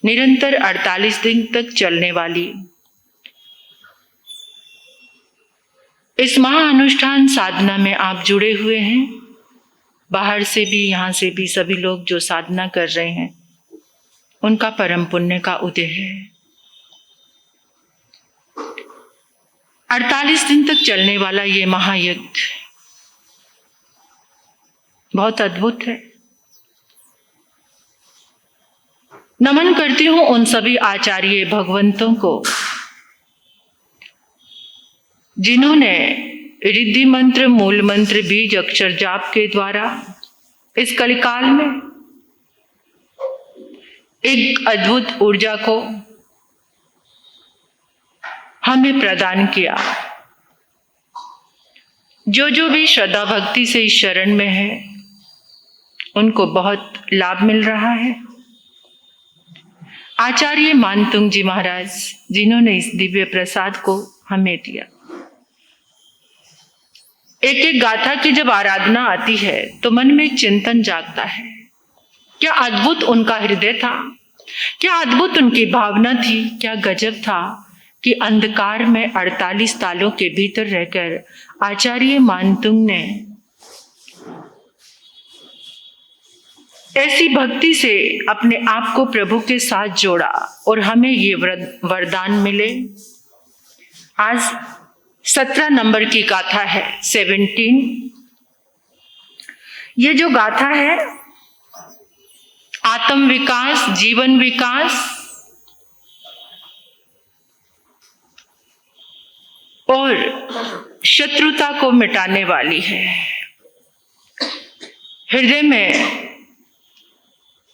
निरंतर 48 दिन तक चलने वाली इस महाअनुष्ठान साधना में आप जुड़े हुए हैं। बाहर से भी, यहाँ से भी सभी लोग जो साधना कर रहे हैं, उनका परम पुण्य का उदय है। 48 दिन तक चलने वाला ये महायज्ञ बहुत अद्भुत है। नमन करती हूं उन सभी आचार्य भगवंतों को जिन्होंने रिद्धि मंत्र, मूल मंत्र, बीज अक्षर जाप के द्वारा इस कलिकाल में एक अद्भुत ऊर्जा को हमें प्रदान किया। जो जो भी श्रद्धा भक्ति से इस शरण में है, उनको बहुत लाभ मिल रहा है। आचार्य मानतुंग जी महाराज, जिन्होंने इस दिव्य प्रसाद को हमें दिया। एक एक गाथा की जब आराधना आती है तो मन में चिंतन जागता है। क्या अद्भुत उनका हृदय था, क्या अद्भुत उनकी भावना थी, क्या गजब था कि अंधकार में 48 तालों के भीतर रहकर आचार्य मानतुंग ने ऐसी भक्ति से अपने आप को प्रभु के साथ जोड़ा और हमें ये वरदान मिले। आज 17 नंबर की गाथा है, 17। ये जो गाथा है, आत्म विकास, जीवन विकास और शत्रुता को मिटाने वाली है। हृदय में,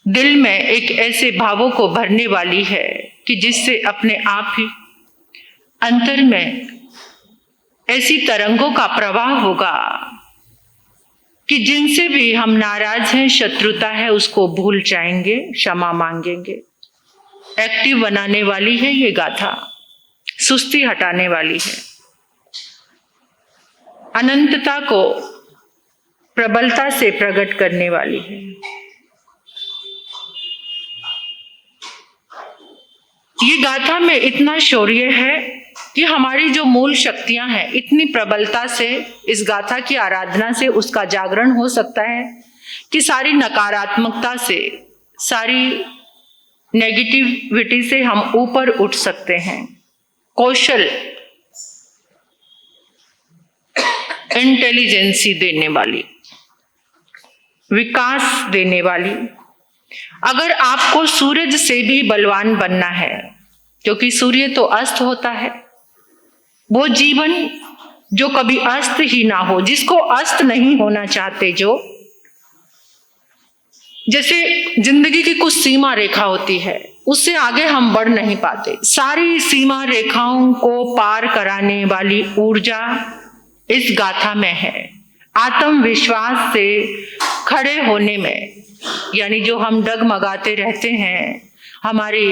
दिल में एक ऐसे भावों को भरने वाली है कि जिससे अपने आप ही अंतर में ऐसी तरंगों का प्रवाह होगा कि जिनसे भी हम नाराज हैं, शत्रुता है, उसको भूल जाएंगे, क्षमा मांगेंगे। एक्टिव बनाने वाली है ये गाथा, सुस्ती हटाने वाली है, अनंतता को प्रबलता से प्रकट करने वाली है। ये गाथा में इतना शौर्य है कि हमारी जो मूल शक्तियां हैं, इतनी प्रबलता से इस गाथा की आराधना से उसका जागरण हो सकता है कि सारी नकारात्मकता से, सारी नेगेटिविटी से हम ऊपर उठ सकते हैं। कौशल, इंटेलिजेंसी देने वाली, विकास देने वाली। अगर आपको सूरज से भी बलवान बनना है, क्योंकि सूर्य तो अस्त होता है, वो जीवन जो कभी अस्त ही ना हो, जिसको अस्त नहीं होना चाहते, जो जैसे जिंदगी की कुछ सीमा रेखा होती है, उससे आगे हम बढ़ नहीं पाते। सारी सीमा रेखाओं को पार कराने वाली ऊर्जा इस गाथा में है। आत्मविश्वास से खड़े होने में, यानी जो हम डगमगाते रहते हैं, हमारी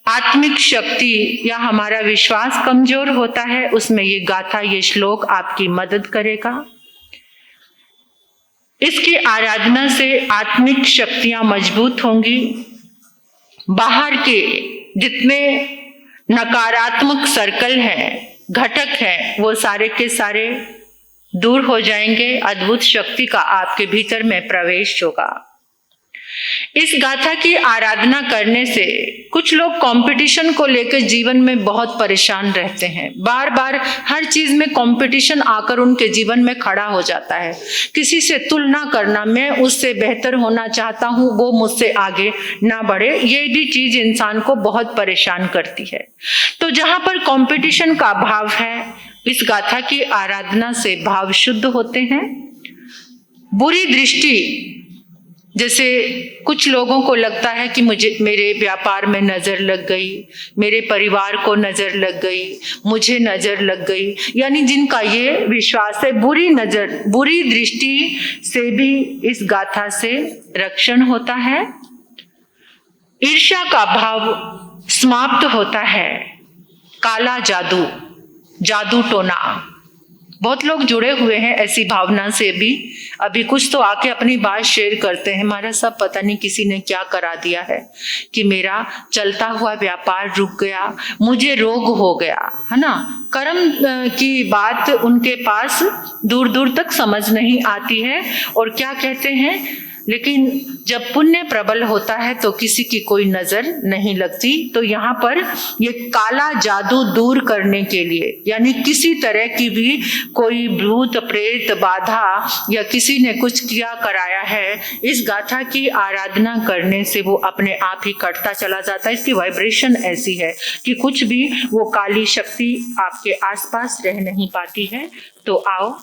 आत्मिक शक्ति या हमारा विश्वास कमजोर होता है, उसमें ये गाथा, ये श्लोक आपकी मदद करेगा। इसकी आराधना से आत्मिक शक्तियां मजबूत होंगी। बाहर के जितने नकारात्मक सर्कल हैं, घटक हैं, वो सारे के सारे दूर हो जाएंगे। अद्भुत शक्ति का आपके भीतर में प्रवेश होगा। इस गाथा की आराधना करने से कुछ लोग कंपटीशन को लेकर जीवन में बहुत परेशान रहते हैं। बार बार हर चीज में कंपटीशन आकर उनके जीवन में खड़ा हो जाता है। किसी से तुलना करना, मैं उससे बेहतर होना चाहता हूं, वो मुझसे आगे ना बढ़े, ये भी चीज इंसान को बहुत परेशान करती है। तो जहां पर कंपटीशन का भाव है, इस गाथा की आराधना से भाव शुद्ध होते हैं। बुरी दृष्टि, जैसे कुछ लोगों को लगता है कि मेरे व्यापार में नजर लग गई, मेरे परिवार को नजर लग गई, मुझे नजर लग गई, यानी जिनका ये विश्वास है, बुरी नजर, बुरी दृष्टि से भी इस गाथा से रक्षण होता है। ईर्ष्या का भाव समाप्त होता है। काला जादू, जादू टोना, बहुत लोग जुड़े हुए हैं ऐसी भावना से भी। अभी कुछ तो आके अपनी बात शेयर करते हैं, हमारा सब पता नहीं किसी ने क्या करा दिया है कि मेरा चलता हुआ व्यापार रुक गया, मुझे रोग हो गया, है ना। कर्म की बात उनके पास दूर दूर तक समझ नहीं आती है। और क्या कहते हैं, लेकिन जब पुण्य प्रबल होता है तो किसी की कोई नजर नहीं लगती। तो यहाँ पर ये काला जादू दूर करने के लिए, यानी किसी तरह की भी कोई भूत प्रेत बाधा या किसी ने कुछ किया कराया है, इस गाथा की आराधना करने से वो अपने आप ही कटता चला जाता है। इसकी वाइब्रेशन ऐसी है कि कुछ भी वो काली शक्ति आपके आसपास रह नहीं पाती है। तो आओ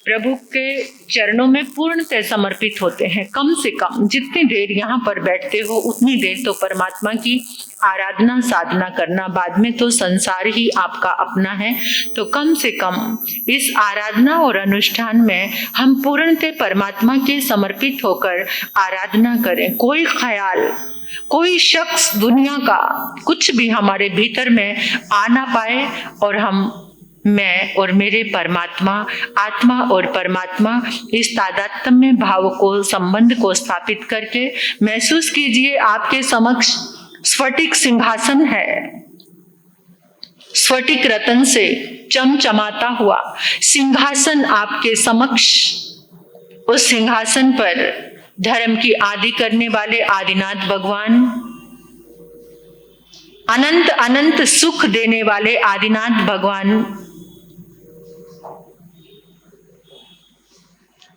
प्रभु के चरणों में पूर्णतः समर्पित होते हैं। कम से कम जितनी देर यहाँ पर बैठते हो उतनी देर तो परमात्मा की आराधना साधना करना, बाद में तो संसार ही आपका अपना है। तो कम से कम इस आराधना और अनुष्ठान में हम पूर्णतः परमात्मा के समर्पित होकर आराधना करें। कोई ख्याल, कोई शख्स दुनिया का कुछ भी हमारे भीतर में आ ना पाए और हम, मैं और मेरे परमात्मा, आत्मा और परमात्मा, इस तादात्म्य भाव को, संबंध को स्थापित करके महसूस कीजिए आपके समक्ष स्फटिक सिंहासन है। स्फटिक रतन से चमचमाता हुआ सिंहासन आपके समक्ष। उस सिंहासन पर धर्म की आदि करने वाले आदिनाथ भगवान, अनंत अनंत सुख देने वाले आदिनाथ भगवान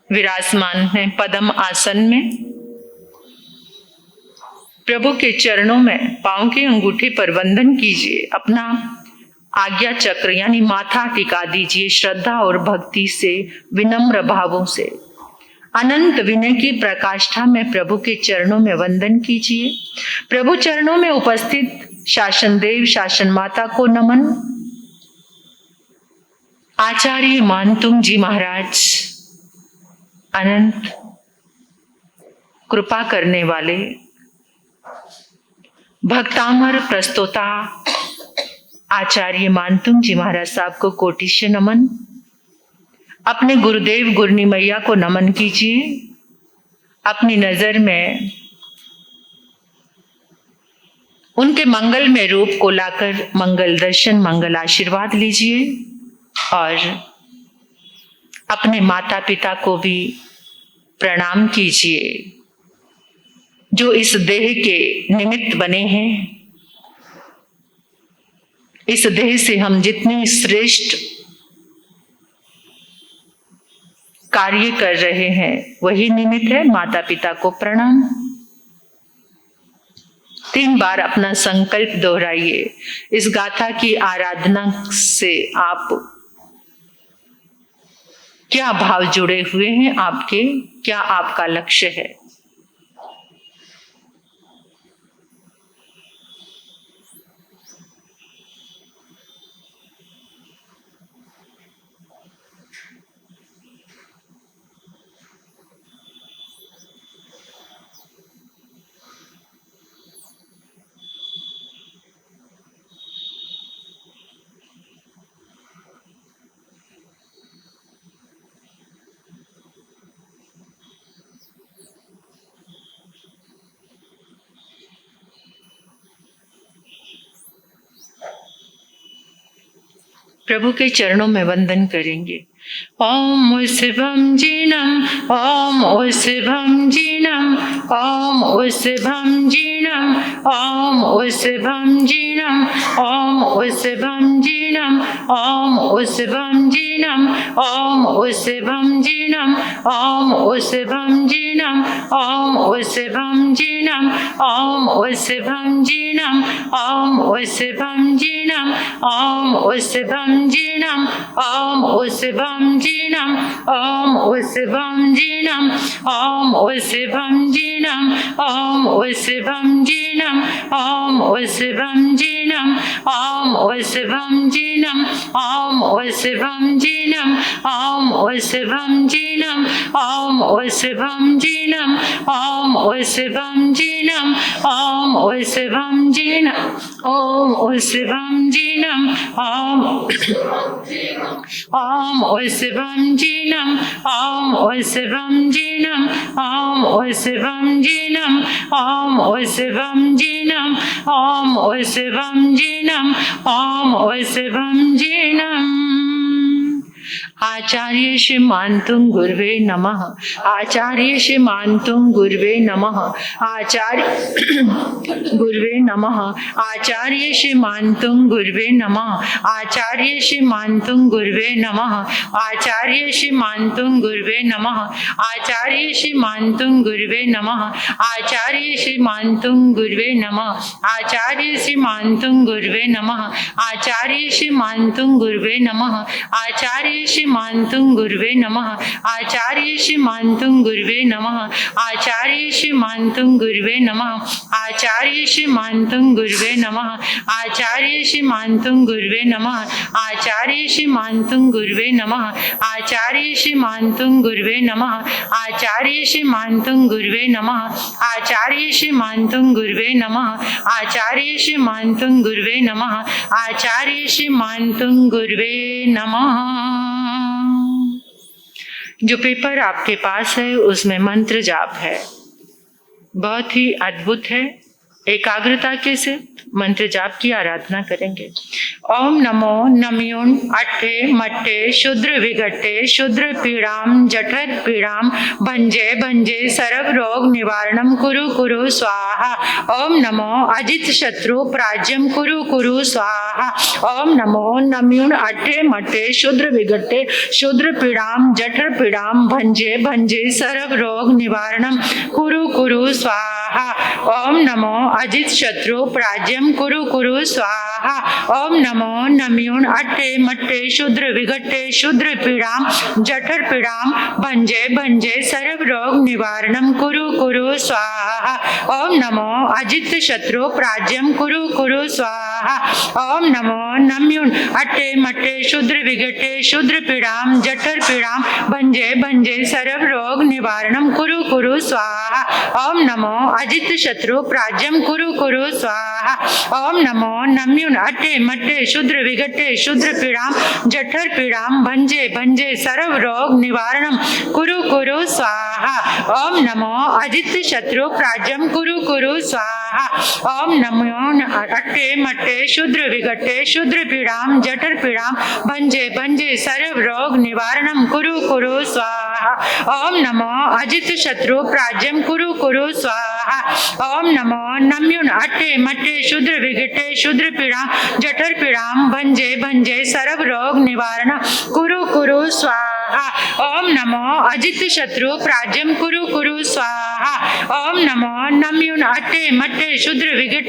विराजमान है पद्म आसन में। प्रभु के चरणों में पांव के अंगूठे पर वंदन कीजिए, अपना आज्ञा चक्र यानी माथा टिका दीजिए श्रद्धा और भक्ति से, विनम्र भावों से। अनंत विनय की प्रकाष्ठा में प्रभु के चरणों में वंदन कीजिए। प्रभु चरणों में उपस्थित शासन देव, शासन माता को नमन। आचार्य मानतुंग जी महाराज, अनंत कृपा करने वाले भक्तामर प्रस्तोता आचार्य मानतुंग जी महाराज साहब को कोटिशय नमन। अपने गुरुदेव गुरनी मैया को नमन कीजिए। अपनी नजर में उनके मंगल में रूप को लाकर मंगल दर्शन, मंगल आशीर्वाद लीजिए। और अपने माता पिता को भी प्रणाम कीजिए जो इस देह के निमित्त बने हैं। इस देह से हम जितने श्रेष्ठ कार्य कर रहे हैं वही निमित्त है। माता पिता को प्रणाम। 3 बार अपना संकल्प दोहराइए। इस गाथा की आराधना से आप क्या भाव जुड़े हुए हैं, आपके क्या आपका लक्ष्य है। प्रभु के चरणों में वंदन करेंगे। ओम शिवम जीनम, ओम शिवम जीनम, ओम शिवम जीनम, ओम शिवम जीनम, ओम शिवम जीनम, ओम शिवम जीनम, ओम शिवम जीनम, ओम शिवम जीनम, ओम शिवम जीनम, ओम शिवम जीनम, ओम शिवम जीनम, ओम शिवम जीनम, ओम शिवम जीनम, ओम शिवम जीनम, ओम शिवम जीनम, ओम शिवम जीनम, ॐ उत्सवं जीर्णम् ॐ उत्सवं जीर्णम् ॐ उत्सवं जीर्णम् ॐ उत्सवं जीर्णम् ॐ उत्सवं जीर्णम् ॐ उत्सवं जीर्णम् ॐ उत्सवं जीर्णम् ॐ उत्सवं जीर्णम् ॐ उत्सवं जीर्णम् ॐ उत्सवं जीर्णम् ॐ उत्सवं जीर्णम् ॐ उत्सवं जीर्णम् ॐ उत्सवं जीर्णम् ॐ उत्सवं जीर्णम्। आचार्य श्री मान्तुं गुरुवे नमः। आचार्य श्री मान्तुं गुरुवे नमः। आचार्य गुरुवे नमः। आचार्य श्री मान्तुं गुरुवे नमः। आचार्य श्री मान्तुं गुरुवे नमः। आचार्य श्री मान्तुं गुरुवे नमः। आचार्य श्री मान्तुं गुरुवे नमः। आचार्य श्री मान्तुं गुरुवे नमः। आचार्य श्री मान्तुं गुरुवे नमः। आचार्य श्री मान्तुं गुरुवे नमः। आचार्य श्री मान्तुं गुरुवे नमः। आचार्य श्री मान्तुं गुरुवे नमः। आचार्य श्री मान्तुं गुरुवे नमः। आचार्य श्री मान्तुं गुरुवे नमः। आचार्य श्री मान्तुं गुरुवे नमः। आचार्य श्री मान्तुं गुरुवे नमः। आचार्य श्री मान्तुं गुरुवे नमः। आचार्य श्री मान्तुं गुरुवे नमः। आचार्य श्री मान्तुं गुरुवे नमः। आचार्य श्री मान्तुं गुरुवे नमः। आचार्य श्री मान्तुं गुरुवे नमः। जो पेपर आपके पास है उसमें मंत्र जाप है, बहुत ही अद्भुत है। एकाग्रता के से मंत्र जाप की आराधना करेंगे। ओम नमो नमयून अट्ठे मट्ठे शूद्र विघट्टे शूद्र पीड़ाम जठर पीड़ाम भंजे भंजे सर्व रोग निवारणम कुरु कुरु स्वाहा। ओम नमो अजित शत्रु प्राज्यम कुरु कुरु स्वाहा। ओम नमो नमयून अट्ठे मट्ठे शूद्र विघट्टे शूद्र पीड़ाम जठर पीड़ाम भंजे भंजे सर्व रोग निवारणम कुरु कुरु स्वाहा। ओम नमो अजित शत्रु प्राज्यम कुरु कुरु स्वाहा। ओम नमो नमयून अट्ठे मट्ठे शूद्र विघट्टे शूद्र पीड़ाम जठर पीड़ाम भंजे भंजे सर्व रोग निवारणम कुरु कुरु स्वाहा। ओम नमो अजित शत्रु प्राज्यम कुरु कुरु स्वाहा। ओम नमो नमयून अट्ठे मट्ठे शूद्र विघट्टे शूद्र पीड़ाम जठर पीड़ाम भंजे भंजे सर्व रोग निवारणम कुरु कुरु स्वाहा। ओम नमो अजित शत्रु प्राज्यम कुरु कुरु स्वाहा। ओम नमो नमयून अट्ठे मट्ठे शूद्र विघट्टे शूद्र पीड़ाम जठर पीड़ाम भंजे भंजे सर्व रोग निवारणम कुरु कुरु स्वाहा। ओम नमो अजित शत्रु प्राज्यम कुरु कुरु स्वाहा। ओम नमो अट्ठे मट्ठे शूद्र विघट्टे शूद्र पीड़ाम जठर पीड़ाम भंजे भंजे सर्व रोग निवारणम कुरु कुरु स्वाहा। ओम नमो अजित शत्रु प्राज्यम कुरु कुरु स्वाहा। ओम नमो नमयून अट्ठे मट्ठे शूद्र विघट्टे शूद्र पीड़ाम जठर पीड़ाम भंजे भंजे सर्व रोग निवारण कुरु कुरु स्वाहा। ओम नमो अजित शत्रु प्राज्यम कुरु कुरु स्वाहा। ओम नमो नमयून अट्ठे मट्ठे शूद्र विघट्टे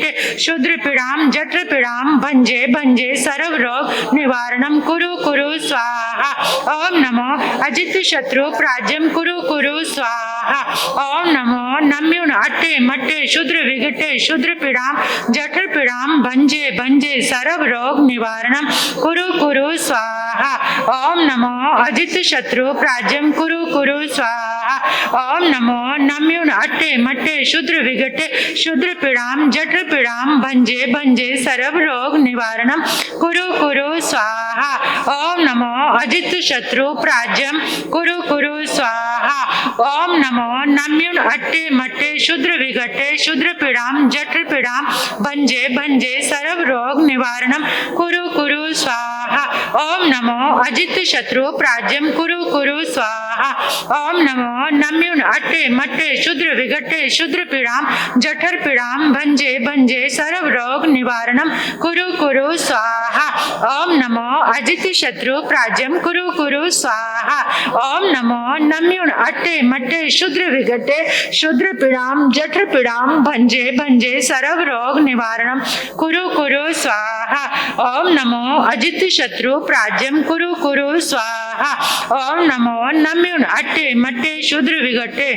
शूद्र पीड़ाम जठर पीड़ाम भंजे भंजे सर्व रोग निवारणम कुरु कुरु स्वाहा। ओम नमो अजित शत्रु प्राज्यम कुरु कुरु स्वाहा। ओम नमो नमयून अट्ठे मट्ठे शूद्र विघट्टे शूद्र पीड़ाम जठर पीड़ाम भंजे भंजे सर्व रोग निवारणम कुरु कुरु स्वाहा। ओम नमो अजित शत्रु प्राज्यम कुरु कुरु स्वाहा। ओम नमो नमयून अट्ठे मट्ठे शूद्र विघट्टे शूद्र पीड़ाम जठर पीड़ाम भंजे भंजे सर्व रोग निवारणम कुरु कुरु स्वाहा। ओम नमो अजित शत्रु प्राज्यम कुरु कुरु स्वाहा। ओम नमो नमयून अट्ठे मट्ठे शूद्र विघट्टे शूद्र पीड़ाम जठर पीड़ाम भंजे भंजे सर्व रोग निवारणम कुरु कुरु स्वाहा। ओम नमो अजित शत्रु प्राज्यम कुरु कुरु स्वाहा। ओम नमो नमयून अट्ठे मट्ठे शूद्र विघट्टे शूद्र पीड़ाम जठर पीड़ाम भंजे भंजे सर्व रोग निवारणम कुरु कुरु स्वाहा। ओम नमो अजित शत्रु प्राज्यम कुरु कुरु स्वाहा। ओम नमो नमयून अट्ठे मट्ठे शूद्र विघट्टे शूद्र पीड़ाम जठर पीड़ाम भंजे भंजे सर्व रोग निवारणम कुरु कुरु स्वाहा। ओम नमो अजित शत्रु प्राज्यम कुरु कुरु स्वाहा। ओम नमो नमयून अट्ठे मट्ठे शूद्र विघट्टे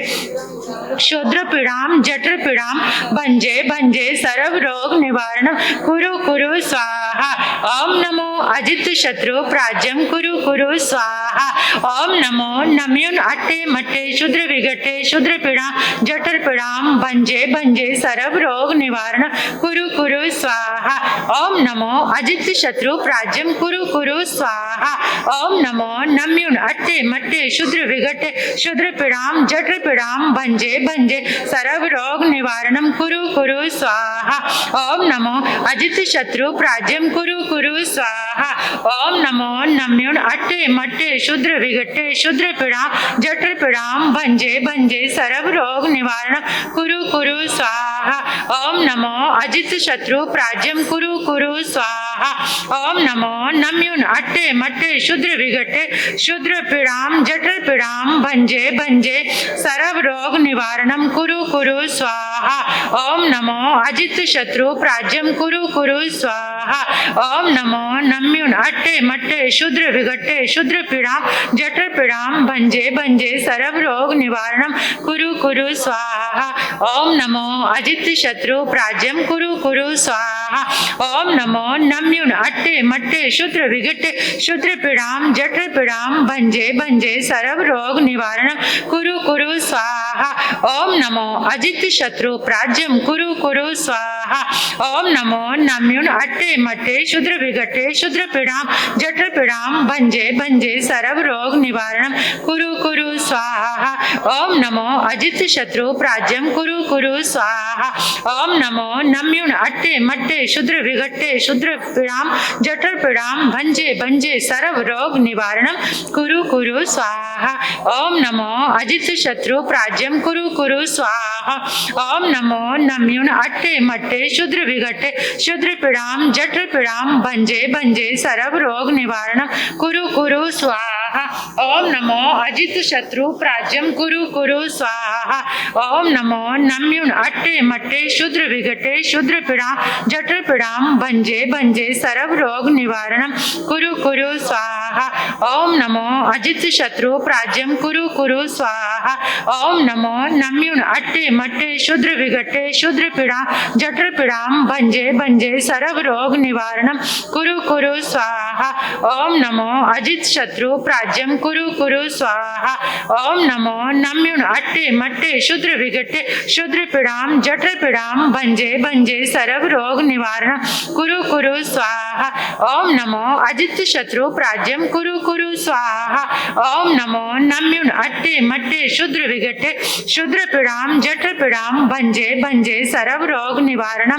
शूद्र पीड़ाम जठर पीड़ाम भंजे भंजे सर्व रोग निवारणम कुरु कुरु स्वाहा। ओम नमो अजित शत्रु प्राज्यम कुरु कुरु स्वाहा। ओम नमो नम्युन अट्टे मट्टे शूद्र विघटे शूद्र पीड़ाम जठर पीड़ाम भंजे भंजे सर्व रोग निवारण कुरु कुरु स्वाहा। ओम नमो अजित शत्रु प्राज्यम कुरु कुरु स्वाहा। ओम नमो नम्युन अट्टे मट्टे शूद्र विघटे शूद्र पीड़ाम जठर पीड़ाम भंजे भंजे सर्व रोग निवारणम कुरु कुरु स्वाहा। ओम नमो अजित शत्रु प्राज्यम कुरु कुरु स्वाहा। ओम नमो नम्युन अट्टे मट्टे शूद्र विघटे शूद्र पीड़ाम जठर पीड़ाम भंजे भंजे सर्व रोग निवारण कुरु कुरु स्वाहा। ओम नमो अजित शत्रु प्राज्यम कुरु कुरु स्वाहा। ओम नमो नम्युन अट्टे मट्टे शूद्र विघटे शूद्र पीड़ाम जठर पीड़ाम भंजे भंजे सर्व रोग निवारणम कुरु कुरु स्वाहा। ओम नमो अजित शत्रु प्राज्यम कुरु कुरु स्वाहा। ओम नमो नम्युन अट्टे मट्टे शूद्र विघटे शूद्र पीड़ाम जठर पीड़ाम भंजे भंजे सर्व रोग निवारणम कुरु कुरु स्वाहा। ओम नमो अजित शत्रु प्राज्यम कुरु कुरु स्वाहा। ओम नमो नम्युन अट्टे मट्टे शूद्र विघटे शूद्र पीड़ाम जठर पीड़ाम भंजे भंजे सर्व रोग निवारणम कुरु कुरु स्वाहा। ओम नमो अजित शत्रु प्राज्यम कुरु कुरु स्वाहा। ओम नमो नम्युन अट्टे मट्टे शूद्र विघटे शूद्र पीड़ाम जठर पीड़ाम भंजे भंजे सर्व रोग निवारणम कुरु कुरु स्वाहा। ओम नमो अजित शत्रु प्राज्यम कुरु कुरु स्वाहा। ओम नमो नम्युन अट्टे मट्टे शूद्र विघटे शूद्र पीड़ाम जठर पीड़ाम भंजे भंजे सर्व रोग निवारणम कुरु कुरु स्वाहा। ओम नमो अजित शत्रु प्राज्यम कुरु कुरु स्वाहा। ओम नमो नम्युन अट्टे मट्टे शूद्र विघटे शूद्र पीड़ाम जठर पीड़ाम भंजे भंजे सर्व रोग निवारणम कुरु कुरु स्वाहा। ओम नमो अजित शत्रु प्राज्यम कुरु कुरु स्वाहा। ओम नमो नम्युन अट्टे मट्टे शूद्र विघटे शूद्र पीड़ाम जठर पीड़ाम भंजे भंजे सर्व रोग निवारणम कुरु कुरु स्वाहा। ओम नमो अजित शत्रु प्राज्यम कुरु कुरु स्वाहा। ओम नमो नम्युन अट्टे मट्टे शूद्र विघटे शूद्र पीड़ाम जठर पीड़ाम भंजे भंजे सर्व रोग निवारणम कुरु कुरु स्वाहा। ओम नमो अजित शत्रु प्राज्यम कुरु कुरु स्वाहा। ओम नमो नम्युन अट्टे मट्टे शूद्र विघटे शूद्र पीड़ाम जठर पीड़ाम भंजे भंजे सर्व रोग निवारण कुरु कुरु स्वाहा। ओम नमो अजित शत्रु प्राज्यम कुरु कुरु स्वाहा। ओम नमो नम्युन अट्टे मट्टे शूद्र विघटे शूद्र पीड़ाम जठर पीड़ाम भंजे भंजे सर्व रोग निवारण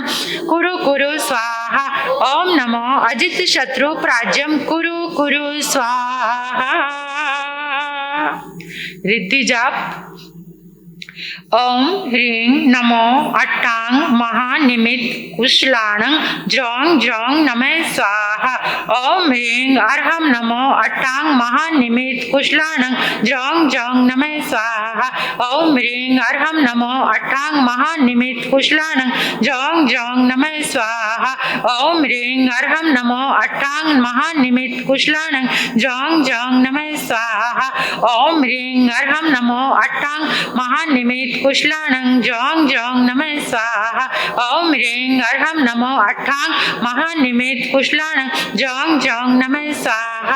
कुरु कुरु स्वाहा। ओम नमो अजित शत्रु प्राज्यम कुरु कुरु स्वाहा। रिद्धि जाप। ओम ह्रीं नमो अट्टांग महानिमित कुशलाणं ज्रों ज्रों नमः स्वाहा। ओम ह्रीं अर्हं नमो अट्टांग महानिमित कुशलाणं ज्रों ज्रों नमः स्वाहा। ओम ह्रीं अर्हं नमो अट्टांग महानिमित कुशलाणं ज्रों ज्रों नमः स्वाहा। ओम ह्रीं अर्हं नमो अट्टांग महानिमित कुशलाणं ज्रों ज्रों नमः स्वाहा। ओम ह्रीं अर्हं नमो अट्टांग महानिमित कुशलाणं ज्रों ज्रों नमः स्वाहा। ओम ह्रीं अर्हं नमो अट्टांग महानिमित कुशलाणं ज्रों ज्रों नमः स्वाहा।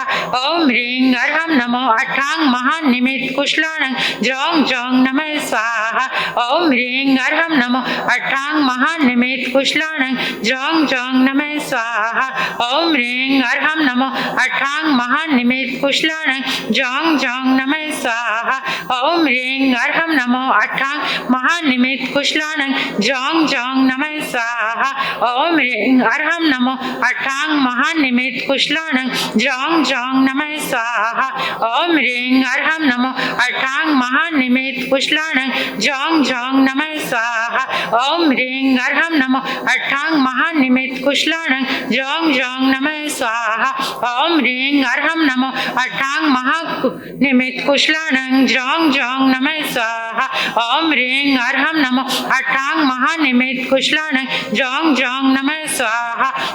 ओम ह्रीं अर्हं नमो अट्टांग महानिमित कुशलाणं ज्रों ज्रों नमः स्वाहा। ओम ह्रीं अर्हं नमो अट्टांग महानिमित कुशलाणं ज्रों ज्रों नमः स्वाहा। ओम ह्रीं अर्हं नमो अट्टांग महानिमित कुशलाणं ज्रों ज्रों नमः स्वाहा। ओम ह्रीं अर्हं नमो अट्टांग महानिमित कुशलाणं ज्रों ज्रों नमः स्वाहा। ओम ह्रीं अर्हं नमो अट्टांग महानिमित कुशलाणं ज्रों ज्रों नमः स्वाहा। ओम ह्रीं अर्हं नमो अट्टांग महानिमित कुशलाणं ज्रों ज्रों नमः स्वाहा। ओम ह्रीं अर्हं नमो अट्टांग महानिमित कुशलाणं ज्रों ज्रों नमः स्वाहा। ओम ह्रीं अर्हं नमो अट्टांग महानिमित कुशलाणं ज्रों ज्रों नमः स्वाहा। ओम ह्रीं अर्हं नमो अट्टांग महानिमित कुशलाणं ज्रों ज्रों नमः स्वाहा।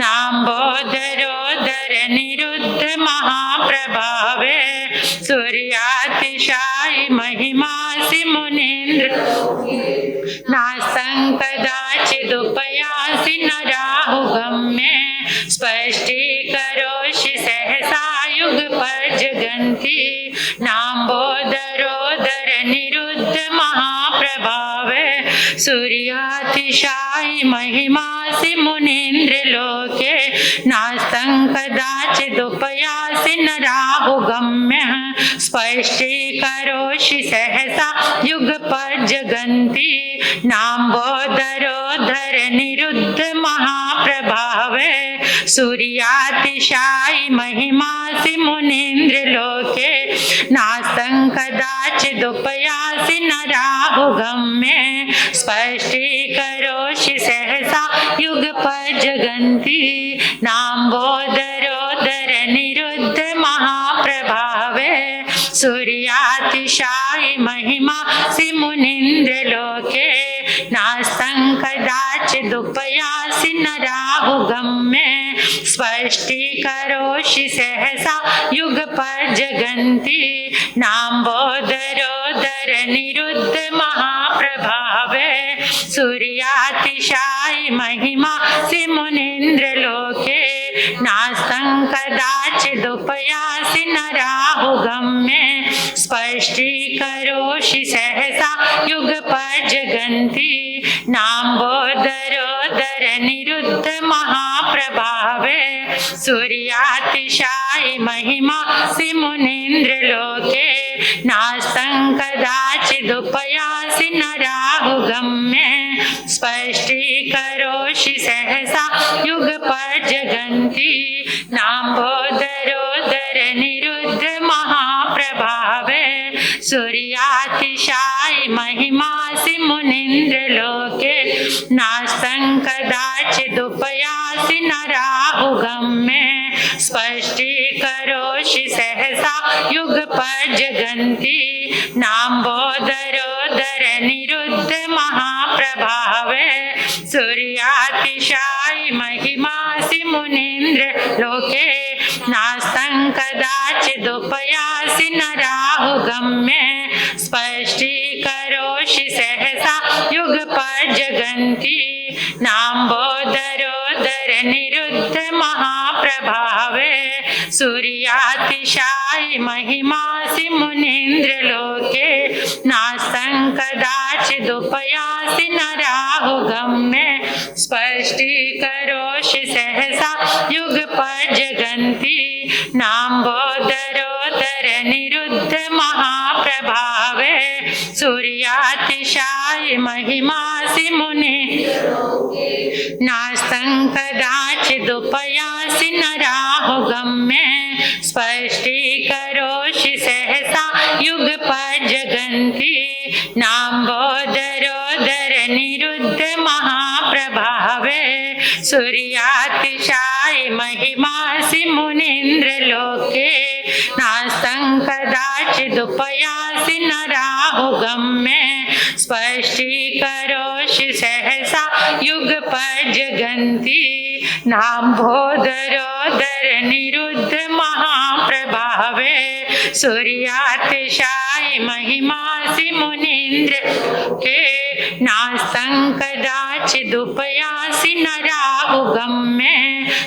नाम्बोदरोदर निरुद्ध महाप्रभावे सूर्यातिशायि महिमासि मुनीन्द्र नास्तं कदाचिदुपयासि न राहुगम्ये स्पष्टीकरोषि सहसा युगपज्जगन्ति नाम्बोदरोदर निरुद्ध महाप्रभावे सूर्यातिशायि महिमासि मुनीन्द्र लोके नास्तं कदाचिदुपयासि न राहुगम्यः स्पष्टीकरोषि सहसा युगपज्जगन्ति नाम्बोदरोदर निरुद्ध महाप्रभावे सूर्यातिशायि महिमासि मुनीन्द्र लोके नास्तं कदाचिदुपयासि न राहुगम्ये स्पष्टीकरोषि सहसा युगपज्जगन्ति नाम्बोदरोदर निरुद्ध महाप्रभावे सूर्यातिशायि महिमासि मुनीन्द्र लोके नास्तं कदाचिदुपयासि न राहुगम्ये स्पष्टीकरोषि सहसा युगपज्जगन्ति नाम्बोदरोदर निरुद्ध महाप्रभावे सूर्यातिशायि महिमासि मुनीन्द्र लोके नास्तं कदाचिदुपयासि न राहुगम्ये स्पष्टीकरोषि सहसा युगपज्जगन्ति नाम्बोदरोदर निरुद्ध महाप्रभावे सूर्यातिशायि महिमासि मुनीन्द्र लोके नास्तं कदाचिदुपयासि न राहुगम्ये स्पष्टीकरोषि सहसा युगपज्जगन्ति नाम्बोदरोदर निरुद्ध महाप्रभावे सूर्यातिशायि महिमासि मुनीन्द्र लोके नास्तं कदाचिदुपयासि न राहुगम्ये स्पष्टीकरोषि सहसा युगपज्जगन्ति नाम्बोदरोदर निरुद्ध महाप्रभावे सूर्यातिशायि महिमासि मुनीन्द्र लोके नास्तं कदाचिदुपयासि न राहुगम्ये स्पष्टीकरोषि सहसा युगपज्जगन्ति नाम्बोदरोदर निरुद्ध महाप्रभावे सूर्यातिशायि महिमासि मुनीन्द्र लोके नास्तं कदाचिदुपयासि न राहुगम्ये स्पष्टीकरोषि सहसा युगपज्जगन्ति नाम्बोदरोदर निरुद्ध महाप्रभावे सूर्यातिशायि महिमासि मुनीन्द्र नास्तं कदाचिदुपयासि न राहुगम्ये स्पष्टीकरोषि सहसा युगपज्जगन्ति नाम्बोदरोदर निरुद्ध महाप्रभावे सूर्यातिशायि महिमासि मुनीन्द्र लोके नास्तं कदाचिदुपयासि न राहुगम्ये स्पष्टीकरोषि सहसा युगपज्जगन्ति नाम्बोदरोदर निरुद्ध महाप्रभावे सूर्यातिशायि महिमासि मुनीन्द्र के नास्तं कदाचिदुपयासि न राहुगम्ये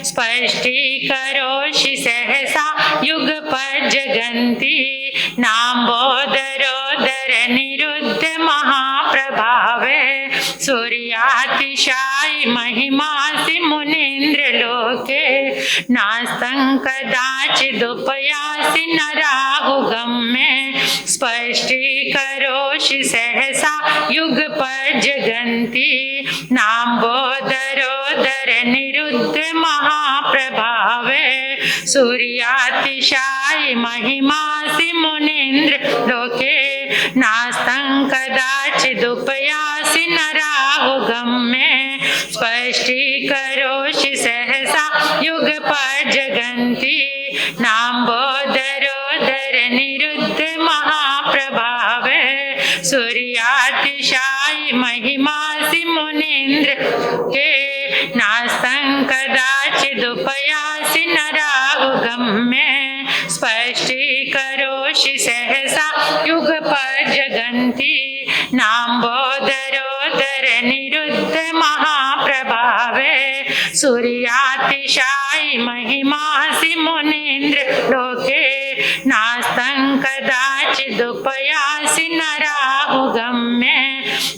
स्पष्टीकरोषि सहसा युगपज्जगन्ति नाम्बोदरोदर निरुद्ध महाप्रभावे सूर्यातिशायि महिमासि मुनीन्द्र लोके नास्तं कदाचिदुपयासि न राहुगम्ये स्पष्टीकरोषि सहसा युगपज्जगन्ति नाम्बोदरोदर निरुद्ध महाप्रभावे सूर्यातिशायि महिमासि मुनीन्द्र लोके नास्तं कदाचिदुपयासि न राहुगम्ये स्पष्टीकरोषि सहसा युगपज्जगन्ति नाम्बोदरोदर निरुद्ध महाप्रभावे सूर्यातिशायि महिमासि मुनीन्द्र के नास्तं कदाचित् चिदुपयासि नरागम्य स्पष्टीकरोषि सहसा युगपज्जगन्ति नाम्बोदरोदर निरुद्ध महाप्रभावे सूर्यातिशायि महिमासि मुनीन्द्र लोके नास्तं कदाचिदुपयासि नराहुगम्य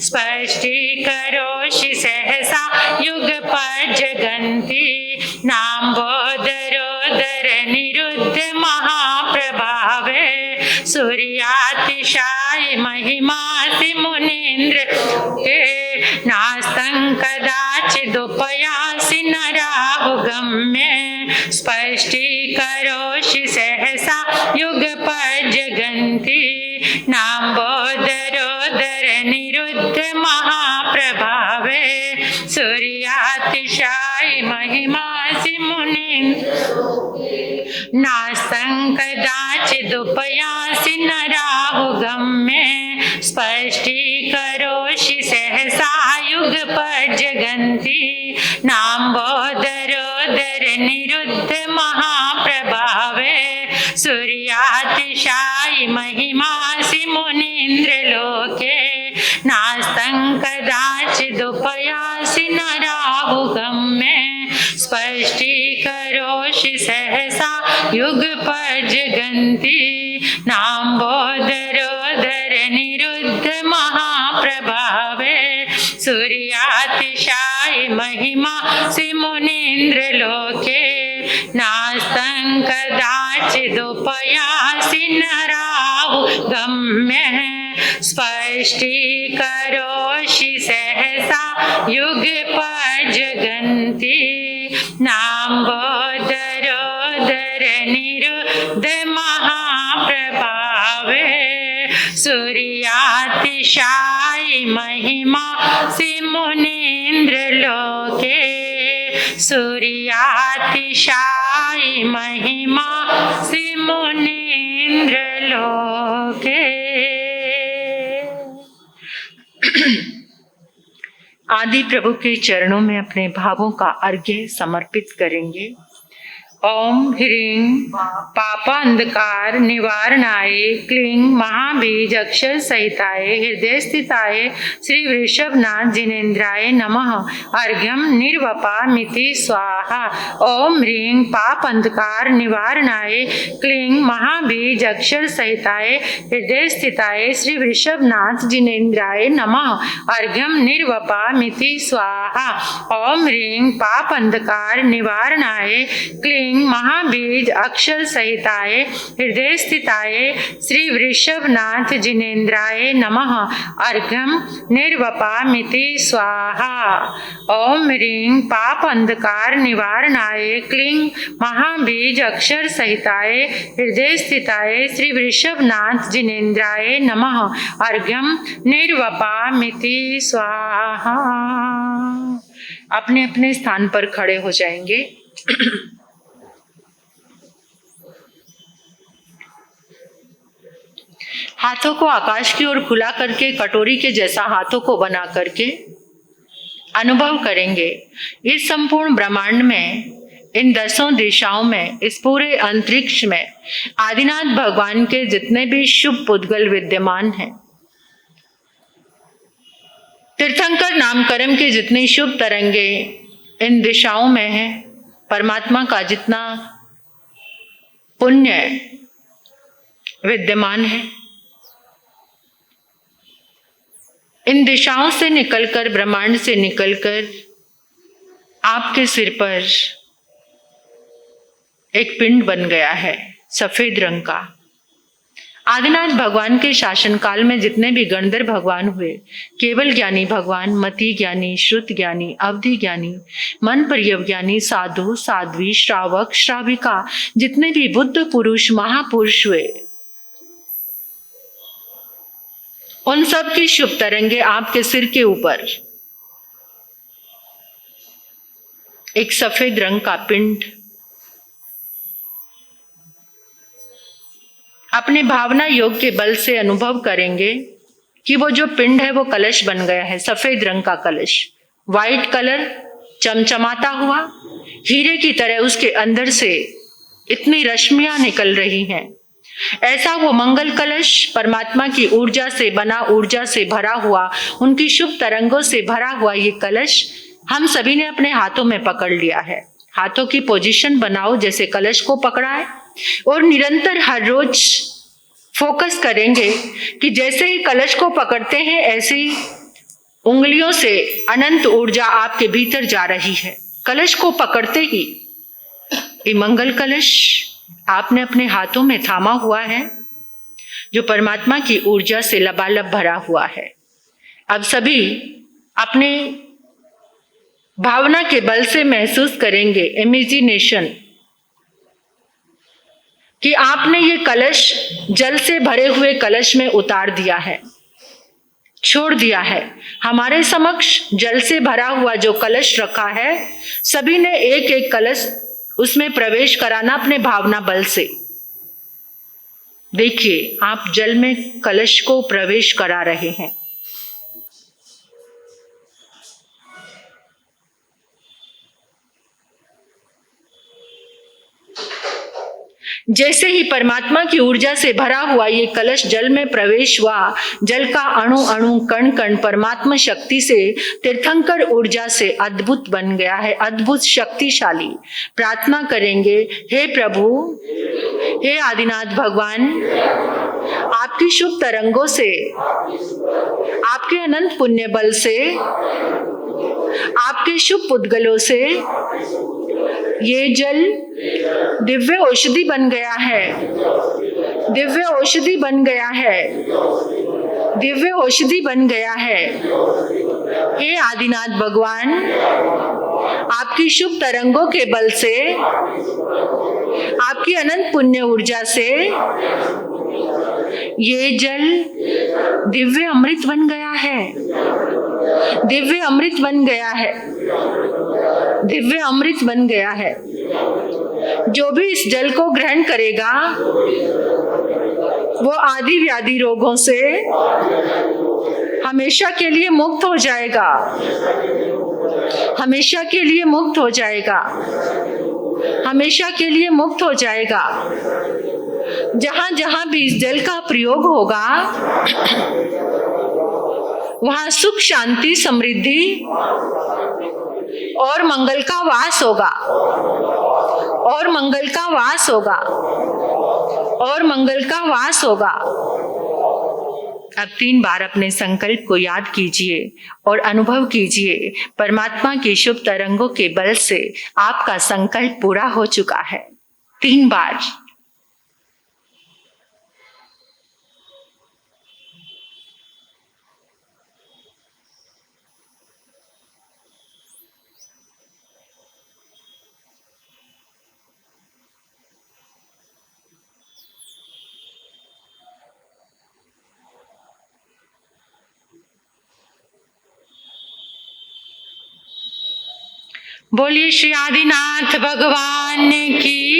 स्पष्टीकरोषि सहसा युगपज्जगन्ति नाम्बोदरोदर निरुद्ध महाप्रभावे सूर्यातिशायि महिमासि मुनीन्द्र लोके नास्तं कदाचिदुपयासि नराहुगम्य स्पष्टीकरोषि सहसा युगपज्जगन्ति नाम्बोदरोदर निरुद्ध महाप्रभावे सूर्यातिशायि महिमासि मुनीन्द्र नास्तं कदाचिदुपयासि नराहुगम्य स्पष्टीकरोषि सहसा युगपज्जगन्ति नाम्बोदरोदर निरुद्ध महाप्रभावे सूर्यातिशायि महिमासि मुनीन्द्र लोके नास्तं कदाचिदुपयासि नराहुगम्य स्पष्टीकरोषि सहसा युगपज्जगन्ति नाम्बोदरोदर निरुद्ध महाप्रभावे सूर्यातिशायि महिमासि मुनीन्द्र लोके नास्तं कदाचिदुपयासि नराहुगम्य स्पष्टीकरोषि सहसा युगपज्जगन्ति नाम्बोदरोदर निरुद्ध महाप्रभावे सूर्यातिशायि महिमासि मुनीन्द्र लोके सूर्यातिशायि महिमासि मुनीन्द्र लोके। आदि प्रभु के चरणों में अपने भावों का अर्घ्य समर्पित करेंगे। ओम ह्रीं पापांधकार निवारणाय क्लीं महाबीज अक्षर सहिताय हृदय स्थिताय श्री वृषभनाथ जिनेन्द्राय नमः। अर्घ्यम निर्वपामिति स्वाहा। ओम ह्रीं पापांधकार निवारणाय क्लीं महाबीज अक्षर सहिताय हृदय स्थिताय श्री वृषभनाथ जिनेन्द्राय नमः। अर्घ्यम निर्वपामिति स्वाहा। ओम ह्रीं पापांधकार निवारणाय क्लीं महाबीज अक्षर सहिताय हृदय स्थिताय श्री वृषभनाथ जिनेन्द्राय नमः। अर्घ्यम निर्वपामिति स्वाहा। ओम ह्रीं पाप अंधकार निवारणाय क्लीं महाबीज अक्षर सहिताय हृदय स्थिताय श्री वृषभनाथ जिनेन्द्राय नमः। अर्घ्यम निर्वपामिति स्वाहा। अपने अपने स्थान पर खड़े हो जाएंगे। हाथों को आकाश की ओर खुला करके कटोरी के जैसा हाथों को बना करके अनुभव करेंगे इस संपूर्ण ब्रह्मांड में, इन 10 दिशाओं में, इस पूरे अंतरिक्ष में आदिनाथ भगवान के जितने भी शुभ पुद्गल विद्यमान हैं, तीर्थंकर नामकरण के जितनी शुभ तरंगे इन दिशाओं में है, परमात्मा का जितना पुण्य विद्यमान है, इन दिशाओं से निकलकर, ब्रह्मांड से निकलकर आपके सिर पर एक पिंड बन गया है सफेद रंग का। आदिनाथ भगवान के शासनकाल में जितने भी गणधर भगवान हुए, केवल ज्ञानी भगवान, मति ज्ञानी, श्रुत ज्ञानी, अवधि ज्ञानी, मन पर्यव ज्ञानी, साधु, साध्वी, श्रावक, श्राविका, जितने भी बुद्ध पुरुष, महापुरुष हुए, उन सब की शुभ तरंगे आपके सिर के ऊपर एक सफेद रंग का पिंड, अपने भावना योग के बल से अनुभव करेंगे कि वो जो पिंड है वो कलश बन गया है, सफेद रंग का कलश, वाइट कलर, चमचमाता हुआ हीरे की तरह उसके अंदर से इतनी रश्मियां निकल रही हैं। ऐसा वो मंगल कलश परमात्मा की ऊर्जा से बना, ऊर्जा से भरा हुआ, उनकी शुभ तरंगों से भरा हुआ ये कलश हम सभी ने अपने हाथों में पकड़ लिया है। हाथों की पोजीशन बनाओ जैसे कलश को पकड़ा है और निरंतर हर रोज फोकस करेंगे कि जैसे ही कलश को पकड़ते हैं ऐसे ही उंगलियों से अनंत ऊर्जा आपके भीतर जा रही है। कलश को पकड़ते ही ये मंगल कलश आपने अपने हाथों में थामा हुआ है जो परमात्मा की ऊर्जा से लबालब भरा हुआ है। अब सभी अपने भावना के बल से महसूस करेंगे, इमेजिनेशन, कि आपने ये कलश जल से भरे हुए कलश में उतार दिया है, छोड़ दिया है। हमारे समक्ष जल से भरा हुआ जो कलश रखा है, सभी ने एक एक कलश उसमें प्रवेश कराना अपने भावना बल से। देखिए, आप जल में कलश को प्रवेश करा रहे हैं। जैसे ही परमात्मा की ऊर्जा से भरा हुआ ये कलश जल में प्रवेश हुआ, जल का अणु अणु कण कण परमात्मा शक्ति से, तीर्थंकर ऊर्जा से अद्भुत बन गया है, अद्भुत शक्तिशाली। प्रार्थना करेंगे, हे प्रभु, हे आदिनाथ भगवान, आपकी शुभ तरंगों से, आपके अनंत पुण्य बल से, आपके शुभ पुद्गलों से ये जल दिव्य औषधि बन गया है, दिव्य औषधि बन गया है, दिव्य औषधि बन गया है। हे आदिनाथ भगवान, आपकी शुभ तरंगों के बल से, आपकी अनंत पुण्य ऊर्जा से ये जल दिव्य अमृत बन गया है, दिव्य अमृत बन गया है, दिव्य अमृत बन गया है। जो भी इस जल को ग्रहण करेगा वो आदि व्याधि रोगों से हमेशा के लिए मुक्त हो जाएगा, हमेशा के लिए मुक्त हो जाएगा, हमेशा के लिए मुक्त हो जाएगा। जहां जहां भी इस जल का प्रयोग होगा वहां सुख, शांति, समृद्धि और मंगल का वास होगा, और मंगल का वास होगा, और मंगल का वास होगा। अब 3 बार अपने संकल्प को याद कीजिए और अनुभव कीजिए, परमात्मा की शुभ तरंगों के बल से आपका संकल्प पूरा हो चुका है। 3 बार। बोलिए श्री आदिनाथ भगवान की।